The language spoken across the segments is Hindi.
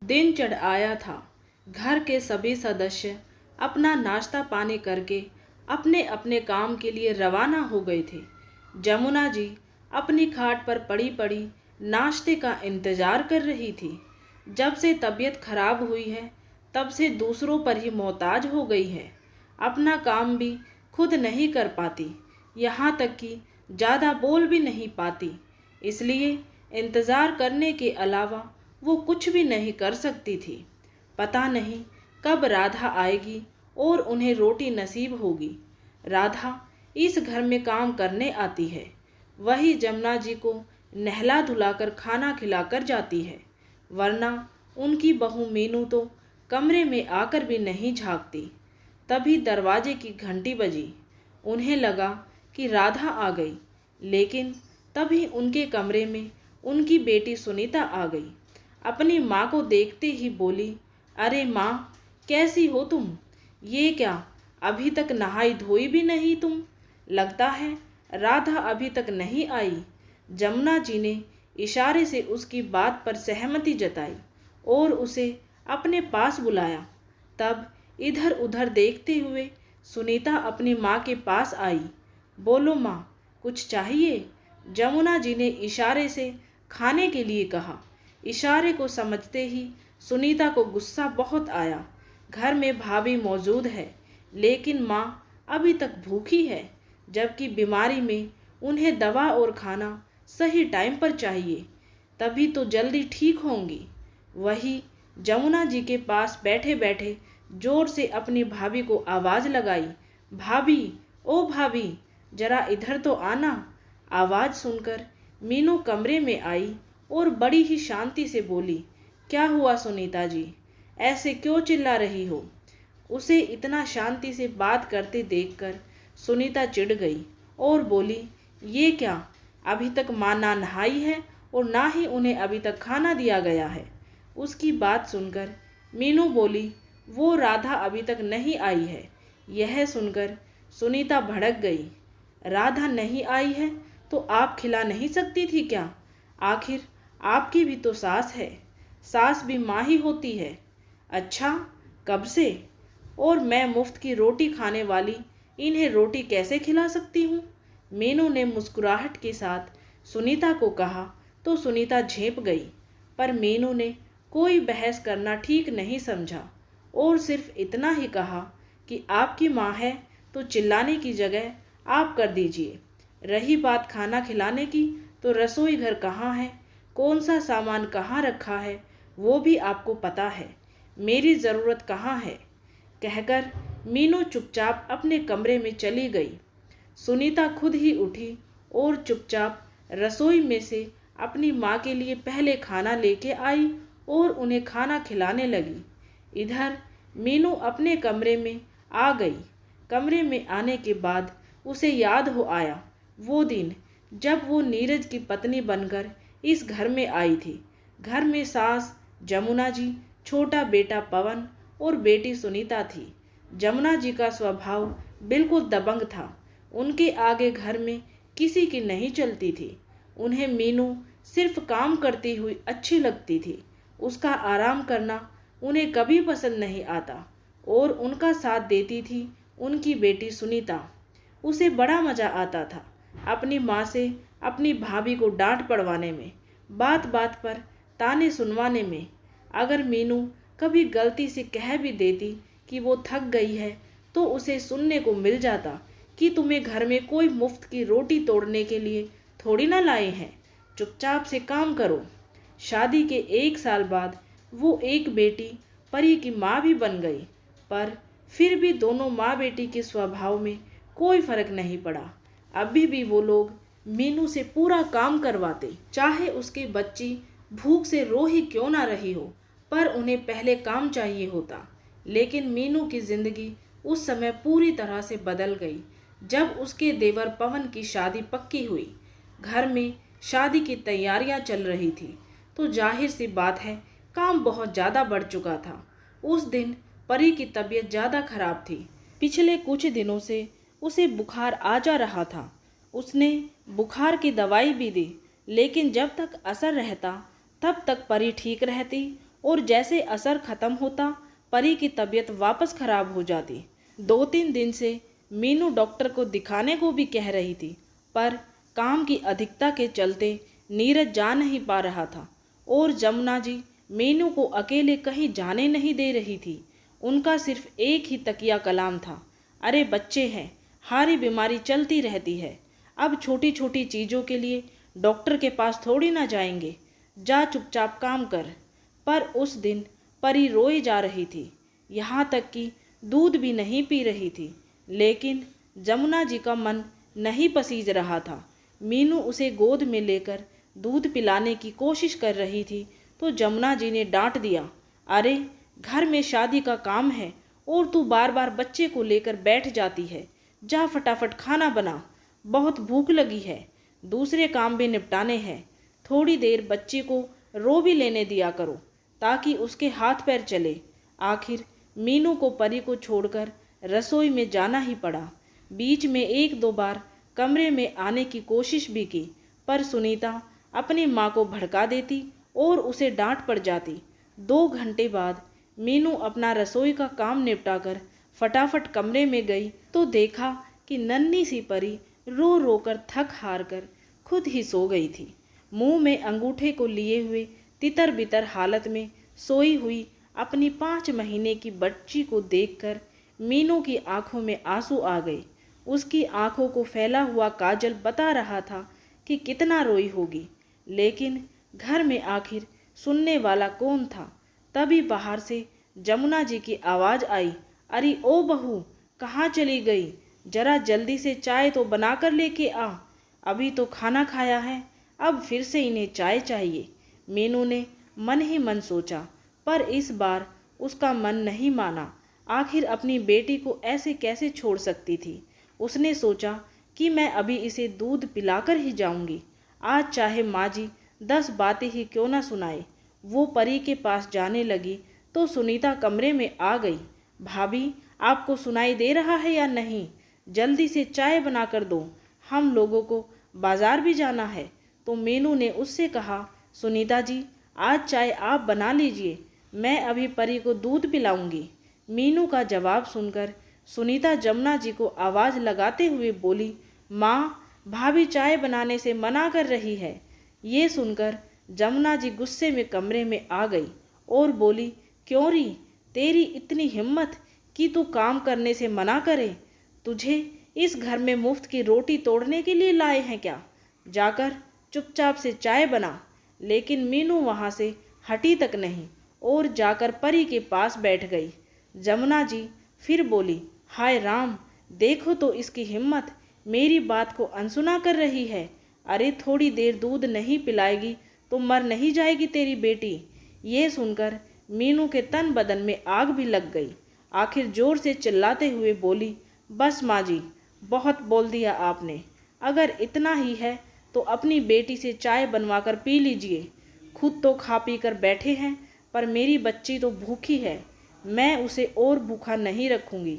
दिन चढ़ आया था। घर के सभी सदस्य अपना नाश्ता पानी करके अपने अपने काम के लिए रवाना हो गए थे। जमुना जी अपनी खाट पर पड़ी पड़ी नाश्ते का इंतजार कर रही थी। जब से तबीयत खराब हुई है तब से दूसरों पर ही मोहताज हो गई है। अपना काम भी खुद नहीं कर पाती, यहाँ तक कि ज़्यादा बोल भी नहीं पाती। इसलिए इंतज़ार करने के अलावा वो कुछ भी नहीं कर सकती थी। पता नहीं कब राधा आएगी और उन्हें रोटी नसीब होगी। राधा इस घर में काम करने आती है, वही जमुना जी को नहला धुलाकर खाना खिलाकर जाती है, वरना उनकी बहू मीनू तो कमरे में आकर भी नहीं झांकती। तभी दरवाजे की घंटी बजी। उन्हें लगा कि राधा आ गई, लेकिन तभी उनके कमरे में उनकी बेटी सुनीता आ गई। अपनी माँ को देखते ही बोली, अरे माँ, कैसी हो तुम? ये क्या, अभी तक नहाई धोई भी नहीं तुम? लगता है राधा अभी तक नहीं आई। जमुना जी ने इशारे से उसकी बात पर सहमति जताई और उसे अपने पास बुलाया। तब इधर उधर देखते हुए सुनीता अपनी माँ के पास आई। बोलो माँ, कुछ चाहिए? जमुना जी ने इशारे से खाने के लिए कहा। इशारे को समझते ही सुनीता को गुस्सा बहुत आया। घर में भाभी मौजूद है, लेकिन माँ अभी तक भूखी है, जबकि बीमारी में उन्हें दवा और खाना सही टाइम पर चाहिए, तभी तो जल्दी ठीक होंगी। वही जमुना जी के पास बैठे बैठे जोर से अपनी भाभी को आवाज़ लगाई, भाभी, ओ भाभी, जरा इधर तो आना। आवाज़ सुनकर मीनू कमरे में आई और बड़ी ही शांति से बोली, क्या हुआ सुनीता जी, ऐसे क्यों चिल्ला रही हो? उसे इतना शांति से बात करते देखकर सुनीता चिढ़ गई और बोली, ये क्या, अभी तक माँ ना नहाई है और ना ही उन्हें अभी तक खाना दिया गया है। उसकी बात सुनकर मीनू बोली, वो राधा अभी तक नहीं आई है। यह सुनकर सुनीता भड़क गई। राधा नहीं आई है तो आप खिला नहीं सकती थी क्या? आखिर आपकी भी तो सास है, सास भी माँ ही होती है। अच्छा, कब से? और मैं मुफ्त की रोटी खाने वाली इन्हें रोटी कैसे खिला सकती हूँ? मीनू ने मुस्कुराहट के साथ सुनीता को कहा तो सुनीता झेंप गई, पर मीनू ने कोई बहस करना ठीक नहीं समझा और सिर्फ इतना ही कहा कि आपकी माँ है तो चिल्लाने की जगह आप कर दीजिए। रही बात खाना खिलाने की, तो रसोई घर कहाँ है, कौन सा सामान कहाँ रखा है, वो भी आपको पता है। मेरी ज़रूरत कहाँ है? कहकर मीनू चुपचाप अपने कमरे में चली गई। सुनीता खुद ही उठी और चुपचाप रसोई में से अपनी माँ के लिए पहले खाना लेके आई और उन्हें खाना खिलाने लगी। इधर मीनू अपने कमरे में आ गई। कमरे में आने के बाद उसे याद हो आया वो दिन जब वो नीरज की पत्नी बनकर इस घर में आई थी। घर में सास जमुना जी, छोटा बेटा पवन और बेटी सुनीता थी। जमुना जी का स्वभाव बिल्कुल दबंग था। उनके आगे घर में किसी की नहीं चलती थी। उन्हें मीनू सिर्फ काम करती हुई अच्छी लगती थी। उसका आराम करना उन्हें कभी पसंद नहीं आता और उनका साथ देती थी उनकी बेटी सुनीता। उसे बड़ा मज़ा आता था अपनी माँ से अपनी भाभी को डांट पड़वाने में, बात बात पर ताने सुनवाने में। अगर मीनू कभी गलती से कह भी देती कि वो थक गई है तो उसे सुनने को मिल जाता कि तुम्हें घर में कोई मुफ्त की रोटी तोड़ने के लिए थोड़ी ना लाए हैं, चुपचाप से काम करो। शादी के 1 साल बाद वो एक बेटी परी की माँ भी बन गई, पर फिर भी दोनों माँ बेटी के स्वभाव में कोई फर्क नहीं पड़ा। अभी भी वो लोग मीनू से पूरा काम करवाते, चाहे उसकी बच्ची भूख से रो ही क्यों ना रही हो, पर उन्हें पहले काम चाहिए होता। लेकिन मीनू की जिंदगी उस समय पूरी तरह से बदल गई जब उसके देवर पवन की शादी पक्की हुई। घर में शादी की तैयारियां चल रही थी तो जाहिर सी बात है काम बहुत ज़्यादा बढ़ चुका था। उस दिन परी की तबीयत ज़्यादा खराब थी। पिछले कुछ दिनों से उसे बुखार आ जा रहा था। उसने बुखार की दवाई भी दी, लेकिन जब तक असर रहता तब तक परी ठीक रहती और जैसे असर खत्म होता परी की तबीयत वापस खराब हो जाती। 2-3 दिन से मीनू डॉक्टर को दिखाने को भी कह रही थी, पर काम की अधिकता के चलते नीरज जा नहीं पा रहा था और जमुना जी मीनू को अकेले कहीं जाने नहीं दे रही थी। उनका सिर्फ एक ही तकिया कलाम था, अरे बच्चे हैं, हारी बीमारी चलती रहती है, अब छोटी छोटी चीज़ों के लिए डॉक्टर के पास थोड़ी ना जाएंगे, जा चुपचाप काम कर। पर उस दिन परी रोई जा रही थी, यहाँ तक कि दूध भी नहीं पी रही थी। लेकिन जमुना जी का मन नहीं पसीज रहा था। मीनू उसे गोद में लेकर दूध पिलाने की कोशिश कर रही थी तो जमुना जी ने डांट दिया, अरे घर में शादी का काम है और तू बार बार बच्चे को लेकर बैठ जाती है, जा फटाफट खाना बना, बहुत भूख लगी है, दूसरे काम भी निपटाने हैं, थोड़ी देर बच्चे को रो भी लेने दिया करो ताकि उसके हाथ पैर चले। आखिर मीनू को परी को छोड़कर रसोई में जाना ही पड़ा। बीच में 1-2 बार कमरे में आने की कोशिश भी की, पर सुनीता अपनी माँ को भड़का देती और उसे डांट पड़ जाती। 2 घंटे बाद मीनू अपना रसोई का काम निपटाकर फटाफट कमरे में गई तो देखा कि नन्ही सी परी रो रो कर थक हार कर खुद ही सो गई थी। मुंह में अंगूठे को लिए हुए तितर बितर हालत में सोई हुई अपनी 5 महीने की बच्ची को देखकर मीनू की आंखों में आंसू आ गए। उसकी आंखों को फैला हुआ काजल बता रहा था कि कितना रोई होगी, लेकिन घर में आखिर सुनने वाला कौन था। तभी बाहर से जमुना जी की आवाज़ आई, अरे ओ बहू, कहाँ चली गई, जरा जल्दी से चाय तो बनाकर लेके आ, अभी तो खाना खाया है, अब फिर से इन्हें चाय चाहिए। मीनू ने मन ही मन सोचा, पर इस बार उसका मन नहीं माना। आखिर अपनी बेटी को ऐसे कैसे छोड़ सकती थी। उसने सोचा कि मैं अभी इसे दूध पिलाकर ही जाऊंगी, आज चाहे माँ जी 10 बातें ही क्यों ना सुनाए। वो परी के पास जाने लगी तो सुनीता कमरे में आ गई। भाभी, आपको सुनाई दे रहा है या नहीं, जल्दी से चाय बना कर दो, हम लोगों को बाजार भी जाना है। तो मीनू ने उससे कहा, सुनीता जी आज चाय आप बना लीजिए, मैं अभी परी को दूध पिलाऊंगी। मीनू का जवाब सुनकर सुनीता जमुना जी को आवाज़ लगाते हुए बोली, माँ, भाभी चाय बनाने से मना कर रही है। ये सुनकर जमुना जी गुस्से में कमरे में आ गई और बोली, क्यों री, तेरी इतनी हिम्मत कि तू काम करने से मना करे, तुझे इस घर में मुफ्त की रोटी तोड़ने के लिए लाए हैं क्या, जाकर चुपचाप से चाय बना। लेकिन मीनू वहाँ से हटी तक नहीं और जाकर परी के पास बैठ गई। जमुना जी फिर बोली, हाय राम, देखो तो इसकी हिम्मत, मेरी बात को अनसुना कर रही है। अरे थोड़ी देर दूध नहीं पिलाएगी तो मर नहीं जाएगी तेरी बेटी। ये सुनकर मीनू के तन बदन में आग भी लग गई। आखिर जोर से चिल्लाते हुए बोली, बस माँ जी, बहुत बोल दिया आपने, अगर इतना ही है तो अपनी बेटी से चाय बनवा कर पी लीजिए, खुद तो खा पी कर बैठे हैं, पर मेरी बच्ची तो भूखी है, मैं उसे और भूखा नहीं रखूँगी,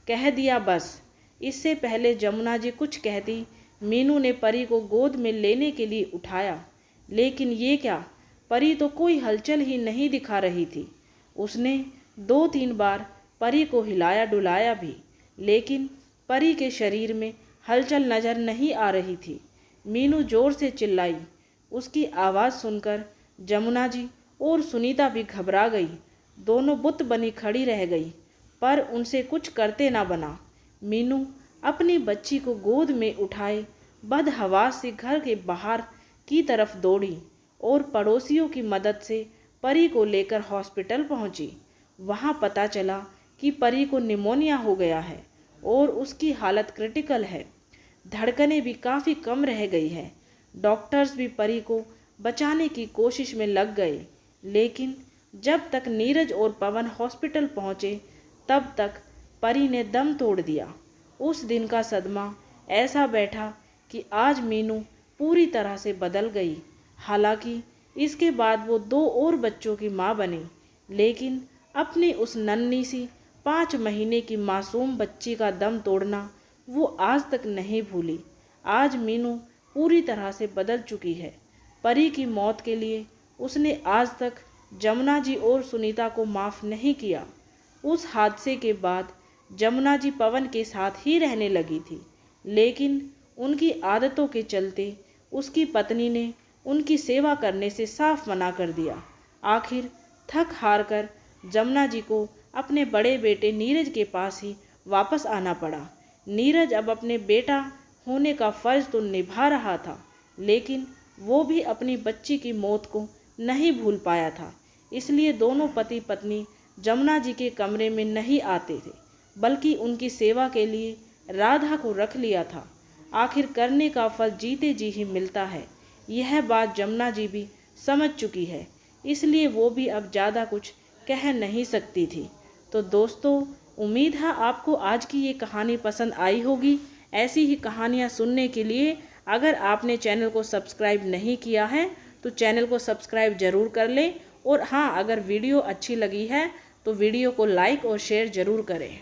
कह दिया बस। इससे पहले जमुना जी कुछ कहती, मीनू ने परी को गोद में लेने के लिए उठाया, लेकिन ये क्या, परी तो कोई हलचल ही नहीं दिखा रही थी। उसने 2-3 बार परी को हिलाया डुलाया भी, लेकिन परी के शरीर में हलचल नजर नहीं आ रही थी। मीनू जोर से चिल्लाई। उसकी आवाज़ सुनकर जमुना जी और सुनीता भी घबरा गई। दोनों बुत बनी खड़ी रह गई, पर उनसे कुछ करते ना बना। मीनू अपनी बच्ची को गोद में उठाए बदहवास से घर के बाहर की तरफ दौड़ी और पड़ोसियों की मदद से परी को लेकर हॉस्पिटल पहुंची। वहां पता चला कि परी को निमोनिया हो गया है और उसकी हालत क्रिटिकल है, धड़कनें भी काफ़ी कम रह गई है। डॉक्टर्स भी परी को बचाने की कोशिश में लग गए, लेकिन जब तक नीरज और पवन हॉस्पिटल पहुंचे तब तक परी ने दम तोड़ दिया। उस दिन का सदमा ऐसा बैठा कि आज मीनू पूरी तरह से बदल गई। हालांकि इसके बाद वो 2 और बच्चों की माँ बनी, लेकिन अपनी उस नन्ही सी 5 महीने की मासूम बच्ची का दम तोड़ना वो आज तक नहीं भूली। आज मीनू पूरी तरह से बदल चुकी है। परी की मौत के लिए उसने आज तक जमुना जी और सुनीता को माफ़ नहीं किया। उस हादसे के बाद जमुना जी पवन के साथ ही रहने लगी थी, लेकिन उनकी आदतों के चलते उसकी पत्नी ने उनकी सेवा करने से साफ मना कर दिया। आखिर थक हार कर जमुना जी को अपने बड़े बेटे नीरज के पास ही वापस आना पड़ा। नीरज अब अपने बेटा होने का फ़र्ज तो निभा रहा था, लेकिन वो भी अपनी बच्ची की मौत को नहीं भूल पाया था। इसलिए दोनों पति पत्नी जमुना जी के कमरे में नहीं आते थे, बल्कि उनकी सेवा के लिए राधा को रख लिया था। आखिर करने का फल जीते जी ही मिलता है, यह बात जमुना जी भी समझ चुकी है, इसलिए वो भी अब ज़्यादा कुछ कह नहीं सकती थी। तो दोस्तों, उम्मीद है आपको आज की ये कहानी पसंद आई होगी। ऐसी ही कहानियाँ सुनने के लिए अगर आपने चैनल को सब्सक्राइब नहीं किया है तो चैनल को सब्सक्राइब ज़रूर कर लें। और हाँ, अगर वीडियो अच्छी लगी है तो वीडियो को लाइक और शेयर ज़रूर करें।